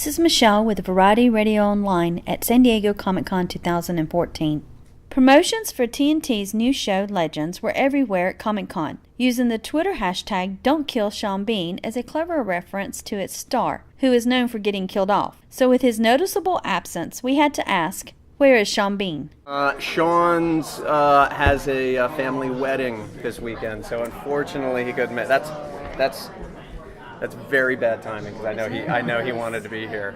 This is Michelle with Variety Radio Online at San Diego Comic-Con 2014. Promotions for TNT's new show Legends were everywhere at Comic-Con, using the Twitter hashtag #Don'tKillSean as a clever reference to its star, who is known for getting killed off. So with his noticeable absence, we had to ask, where is Sean Bean? Sean's has a family wedding this weekend, so unfortunately he couldn't make. That's very bad timing because I know he wanted to be here.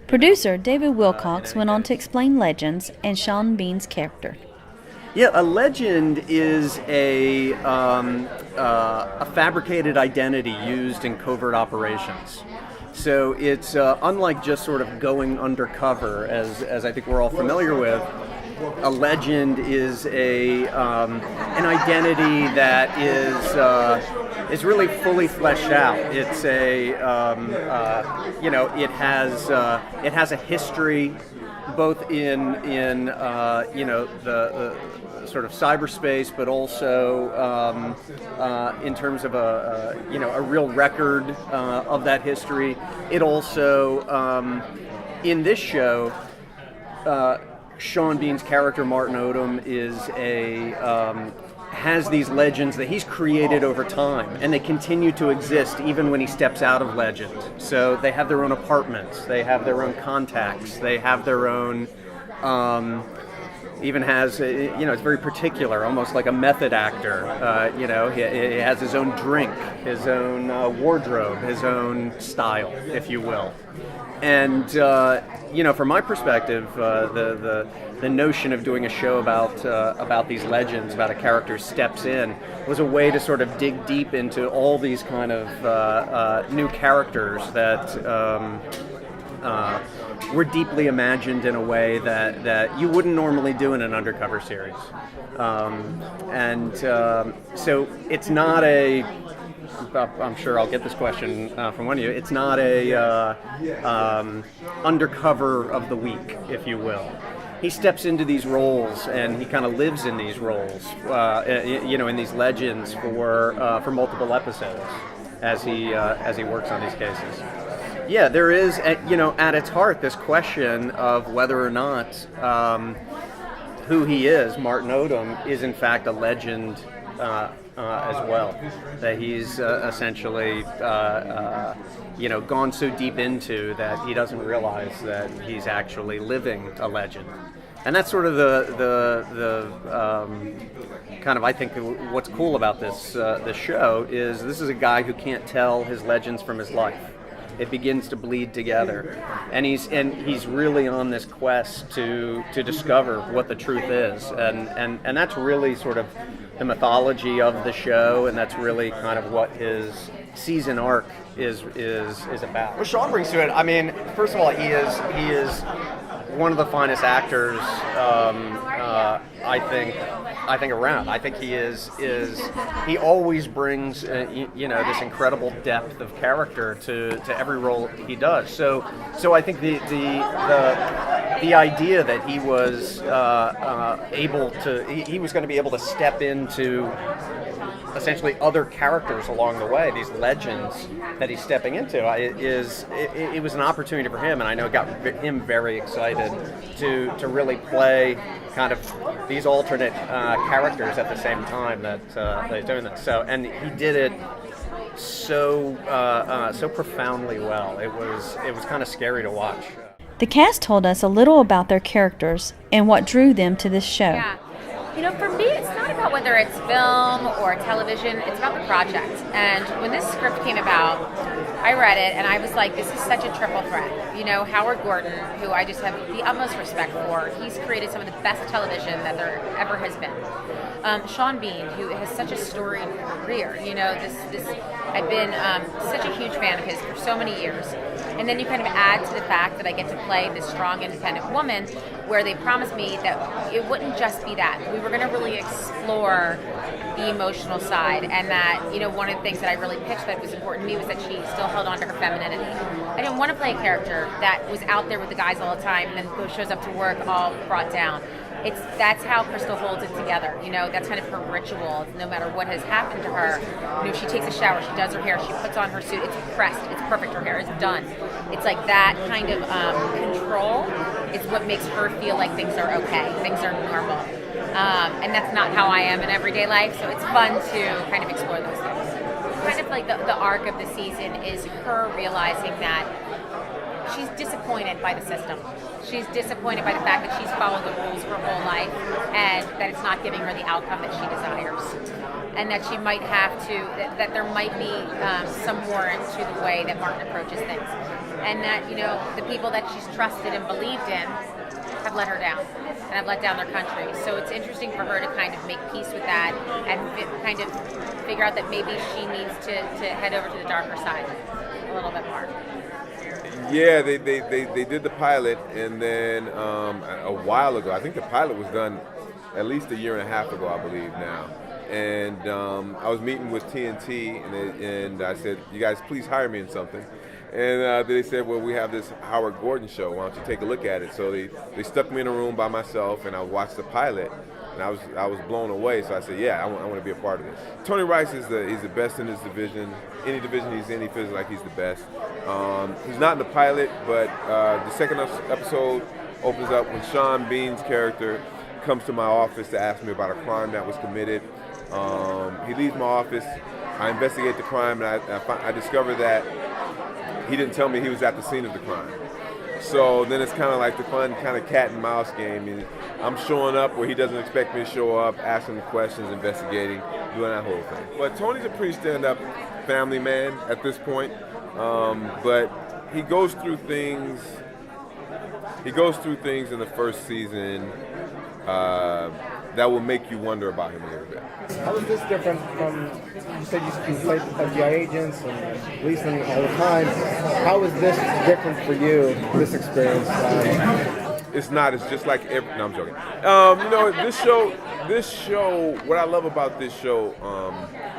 Producer David Wilcox went on to explain Legends and Sean Bean's character. Yeah, a legend is a fabricated identity used in covert operations. So it's unlike just sort of going undercover, as I think we're all familiar with. A legend is an identity that is really fully fleshed out. It's it has a history, both in the sort of cyberspace, but also in terms of a real record of that history. It also in this show. Sean Bean's character, Martin Odom, has these legends that he's created over time, and they continue to exist even when he steps out of legend. So they have their own apartments, they have their own contacts, they have their own, even has, it's very particular, almost like a method actor. He has his own drink, his own wardrobe, his own style, if you will. And from my perspective, the notion of doing a show about these legends, about a character who steps in, was a way to sort of dig deep into all these kind of new characters that were deeply imagined in a way that you wouldn't normally do in an undercover series. So it's not a... I'm sure I'll get this question from one of you. It's not a undercover of the week, if you will. He steps into these roles and he kind of lives in these roles, in these legends for multiple episodes as he works on these cases. Yeah, there is, at its heart, this question of whether or not who he is, Martin Odom, is in fact a legend. As well, that he's essentially gone so deep into that he doesn't realize that he's actually living a legend, and that's sort of the kind of, I think, what's cool about this show is this is a guy who can't tell his legends from his life. It begins to bleed together, and he's really on this quest to discover what the truth is, and that's really sort of the mythology of the show, and that's really kind of what his season arc is about. What Sean brings to it, I mean, first of all, he is one of the finest actors I think around. I think he always brings this incredible depth of character to every role he does. So I think the idea that he was he was going to be able to step into essentially other characters along the way, these legends that he's stepping into, it was an opportunity for him, and I know it got him very excited to really play kind of these alternate characters at the same time that he's doing this. So, and he did it so profoundly well. It was kind of scary to watch. The cast told us a little about their characters and what drew them to this show. Yeah. For me, it's not about whether it's film or television, it's about the project. And when this script came about, I read it and I was like, this is such a triple threat. Howard Gordon, who I just have the utmost respect for, he's created some of the best television that there ever has been. Sean Bean, who has such a storied career, I've been such a huge fan of his for so many years. And then you kind of add to the fact that I get to play this strong, independent woman, where they promised me that it wouldn't just be that. We were going to really explore the emotional side, and that, one of the things that I really pitched that was important to me was that she still held on to her femininity. I didn't want to play a character that was out there with the guys all the time and then shows up to work all brought down. That's how Crystal holds it together. That's kind of her ritual. No matter what has happened to her, she takes a shower, she does her hair, she puts on her suit. It's pressed, it's perfect. Her hair is done. It's like that kind of control is what makes her feel like things are okay, things are normal. And that's not how I am in everyday life, so it's fun to kind of explore those things. Kind of like the arc of the season is her realizing that she's disappointed by the system. She's disappointed by the fact that she's followed the rules her whole life and that it's not giving her the outcome that she desires. And that she might have to, that there might be some warrant to the way that Martin approaches things. And that, the people that she's trusted and believed in have let her down and have let down their country. So it's interesting for her to kind of make peace with that and kind of figure out that maybe she needs to head over to the darker side a little bit more. Yeah, they did the pilot, and then a while ago, I think the pilot was done at least a year and a half ago, I believe now. And I was meeting with TNT, and I said, "You guys, please hire me in something." And they said, "Well, we have this Howard Gordon show. Why don't you take a look at it?" So they stuck me in a room by myself, and I watched the pilot, and I was blown away. So I said, "Yeah, I want to be a part of this." Tony Rice he's the best in his division. Any division he's in, he feels like he's the best. He's not in the pilot, but the second episode opens up when Sean Bean's character comes to my office to ask me about a crime that was committed. He leaves my office. I investigate the crime, and I discover that he didn't tell me he was at the scene of the crime. So then it's kind of like the fun kind of cat and mouse game. And I'm showing up where he doesn't expect me to show up, asking him questions, investigating, doing that whole thing. But Tony's a pretty stand-up family man at this point. But he goes through things. He goes through things in the first season that will make you wonder about him a little bit. How is this different from, you said you played FBI agents and policemen all the time. How is this different for you, this experience? It's not. It's just like every. No, I'm joking. This show. What I love about this show,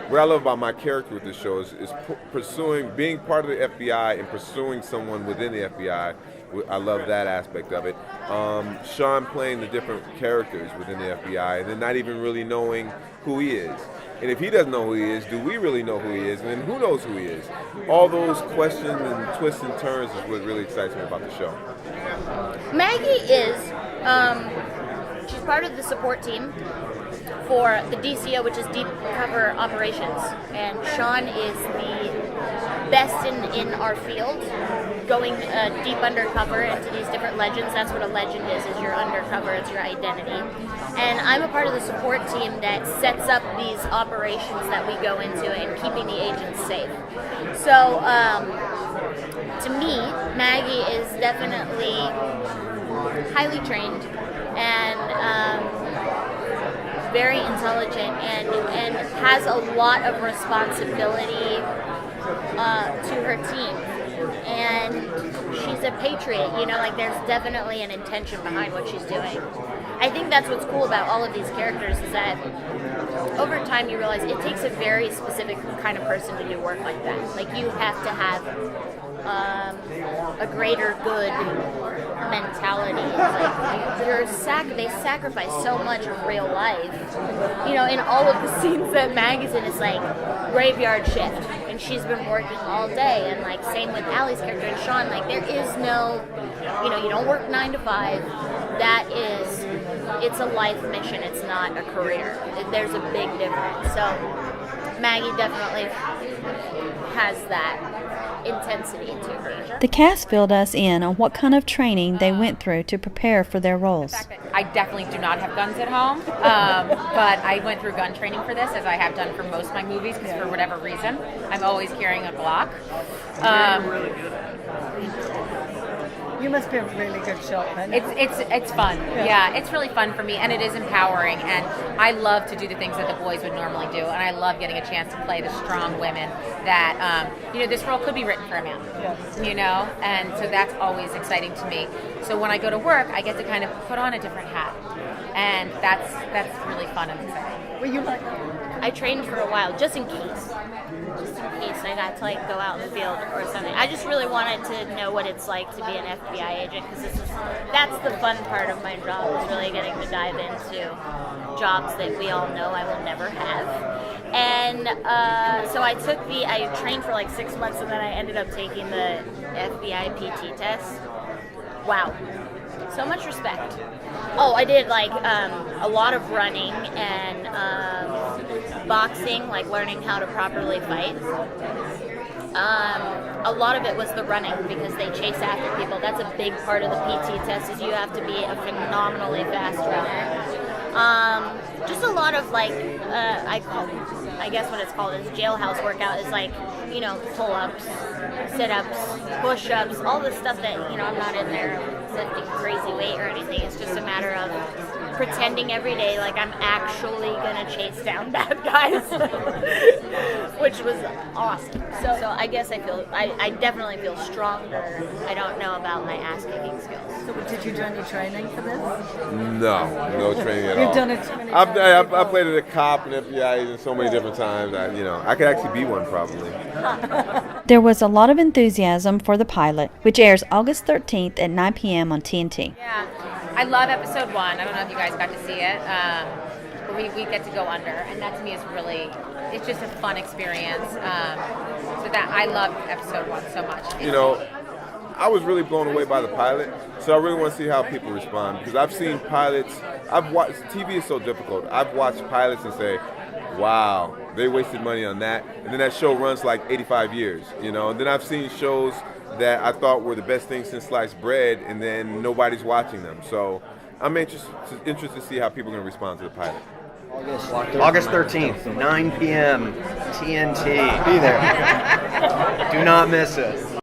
what I love about my character with this show is pursuing, being part of the FBI and pursuing someone within the FBI. I love that aspect of it. Sean playing the different characters within the FBI and then not even really knowing who he is. And if he doesn't know who he is, do we really know who he is? And then who knows who he is? All those questions and twists and turns is what really excites me about the show. Maggie is, she's part of the support team for the DCO, which is Deep Cover Operations. And Sean is the best in our field, going deep undercover into these different legends. That's what a legend is you're undercover, it's your identity. And I'm a part of the support team that sets up these operations that we go into and keeping the agents safe. So to me, Maggie is definitely highly trained and very intelligent and has a lot of responsibility to her team. And she's a patriot, there's definitely an intention behind what she's doing. I think that's what's cool about all of these characters is that over time you realize it takes a very specific kind of person to do work like that. Like you have to have a greater good mentality. It's like they sacrifice so much of real life. In all of the scenes that Maggie's in, it's like graveyard shift, and she's been working all day. And like same with Allie's character and Sean. Like there is no, you don't work 9 to 5. It's a life mission. It's not a career. There's a big difference. So Maggie definitely has that intensity to her. The cast filled us in on what kind of training they went through to prepare for their roles. I definitely do not have guns at home, but I went through gun training for this, as I have done for most of my movies, because for whatever reason, I'm always carrying a Glock. Really good at it. You must be a really good shot then. It's fun. Yeah, it's really fun for me, and it is empowering, and I love to do the things that the boys would normally do, and I love getting a chance to play the strong women that, this role could be written for a man, and so that's always exciting to me. So when I go to work, I get to kind of put on a different hat, and that's really fun and exciting. Well, I trained for a while, just in case. in case I got to like go out in the field or something. I just really wanted to know what it's like to be an FBI agent because that's the fun part of my job, is really getting to dive into jobs that we all know I will never have. And so I trained for like 6 months, and then I ended up taking the FBI PT test. Wow. So much respect. Oh, I did like a lot of running and boxing, like learning how to properly fight. A lot of it was the running because they chase after people. That's a big part of the PT test, is you have to be a phenomenally fast runner. Just a lot of like, I guess what it's called is jailhouse workout, is like, you know, pull-ups, sit-ups, push-ups, all the stuff that, you know, I'm not in there lifting crazy weight or anything. It's just a matter of pretending every day like I'm actually gonna chase down bad guys, which was awesome. So I guess I definitely feel stronger. I don't know about my ass-kicking skills. So did you do any training for this? No training at all. You've done it too many I've times. played as a cop and FBI agent so many different times. I could actually be one probably. There was a lot of enthusiasm for the pilot, which airs August 13th at 9 p.m. on TNT. Yeah, I love episode 1. I don't know if you guys got to see it. Where we get to go under, and that to me is really, it's just a fun experience. So that I love episode 1 so much. I was really blown away by the pilot, so I really want to see how people respond, because I've seen pilots, TV is so difficult. I've watched pilots and say, wow, they wasted money on that, and then that show runs like 85 years, and then I've seen shows that I thought were the best thing since sliced bread, and then nobody's watching them. So I'm interested to see how people are going to respond to the pilot. August 13th, 9 p.m. TNT. Be there. Do not miss it.